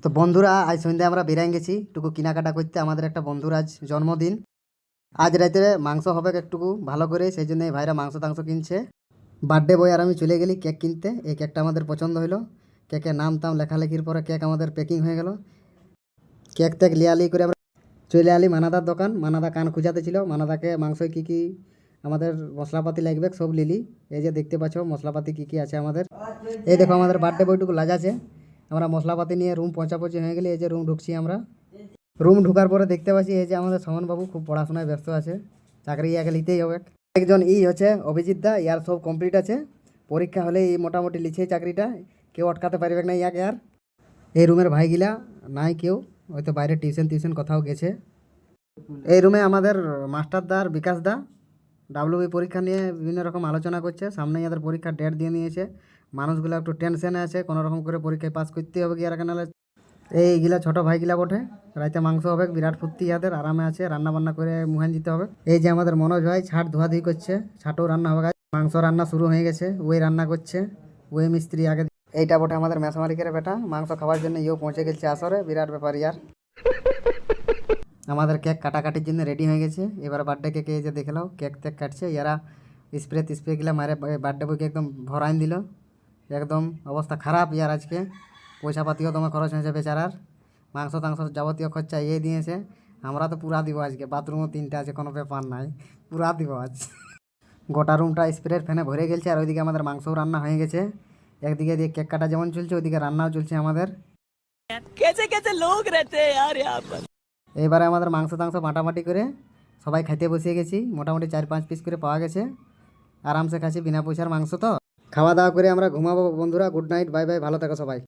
তো বন্ধুরা, আজ সন্ধ্যায় আমরা বেরিয়ে গেছি একটুকু কেনাকাটা করতে। আমাদের একটা বন্ধুর আজ জন্মদিন। আজ রাতে মাংস হবে একটুকু ভালো করে, সেই জন্য এই ভাইরা মাংস টাংস কিনছে। বার্থডে বয় আর আমি চলে গেলি কেক কিনতে। এই কেকটা আমাদের পছন্দ হলো। কেকের নাম টাম লেখালেখির পরে কেক আমাদের প্যাকিং হয়ে গেল। কেক টেক লিয়ালি করে আমরা চলে আলি মানাদার দোকান। মানাদা কান খুঁজাতে ছিল। মানাদাকে মাংসয় কী কী আমাদের মশলাপাতি লাগবে সব লিলি। এই যে দেখতে পাচ্ছ মশলাপাতি কী কী আছে আমাদের। এই দেখো আমাদের বার্থডে বইটুকু লাজাছে। আমরা মশলাপাতি নিয়ে রুম পৌঁছাপৌঁছি হয়ে গেলে এই যে রুম ঢুকছি আমরা। রুম ঢোকার পরে দেখতে পাচ্ছি এই যে আমাদের সমনবাবু খুব পড়াশোনায় ব্যস্ত আছে। চাকরি ইয়াকে নিতেই হবে। একজন হচ্ছে অভিজিৎ দা, ইয়ার সব কমপ্লিট আছে। পরীক্ষা হলে এই মোটামুটি লিখছে চাকরিটা, কেউ আটকাতে পারবে না ইয়াকে আর। এই রুমের ভাইগিলা নাই কেউ, হয়তো বাইরে টিউশন কোথাও গেছে। এই রুমে আমাদের মাস্টারদার বিকাশ দা ডাব্লিউবি পরীক্ষা নিয়ে বিভিন্ন রকম আলোচনা করছে। সামনেই এদের পরীক্ষার ডেট দিয়ে নিয়েছে। মানুষগুলো একটু টেনশনে আছে, কোনো রকম করে পরীক্ষায় পাস করতে হবে কি আর নাহলে। এইগুলা ছোটো ভাইগুলা বটে। রাইতে মাংস হবে, বিরাট ফুর্তি ইয়াদের, আরামে আছে, রান্না বান্না করে মুহান দিতে হবে। এই যে আমাদের মনোজ ভাই ছাট ধোয়াধুয়ি করছে, ছাটও রান্না হবে। মাংস রান্না শুরু হয়ে গেছে, ওই রান্না করছে, ওই মিস্ত্রি আগে। এইটা বটে আমাদের মেস মালিকের বেটা, মাংস খাওয়ার জন্য ইও পৌঁছে গেছে আসরে। বিরাট ব্যাপার ইয়ার। আমাদের কেক কাটাকাটির জন্য রেডি হয়ে গেছে। এবার বার্থডে কেকে এই যে দেখলাও কেক টেক কাটছে ইয়ারা। স্প্রে মারে বার্থডে বইকে একদম ভরাইন দিল। একদম অবস্থা খারাপ ইয়ার আজকে। পয়সা পাতিও তোমার খরচ হয়েছে বেচারার। মাংস টাংস যাবতীয় খরচা ইয়ে দিয়েছে। আমরা তো পুরা দিব আজকে। বাথরুমও 3টা আছে, কোনো ব্যাপার নাই, পুরা দিব আজ। গোটা রুমটা স্প্রের ফ্যানে ভরে গেছে। আর ওইদিকে আমাদের মাংসও রান্না হয়ে গেছে। একদিকে দিয়ে কেক কাটা যেমন চলছে, ওইদিকে রান্নাও চলছে আমাদের। कैसे कैसे लोग रहते हैं यार यहाँ पर। এবারে আমাদের মাংস টাংস মাটামাটি করে সবাই খাইতে বসিয়ে গেছি। মোটামুটি 4-5 পিস করে পাওয়া গেছে। আরামসে খাচ্ছি, বিনা পয়সার মাংস তো। খাওয়া দাওয়া করে আমরা ঘুমাবো বন্ধুরা। গুড নাইট, বাই বাই, ভালো থাকো সবাই।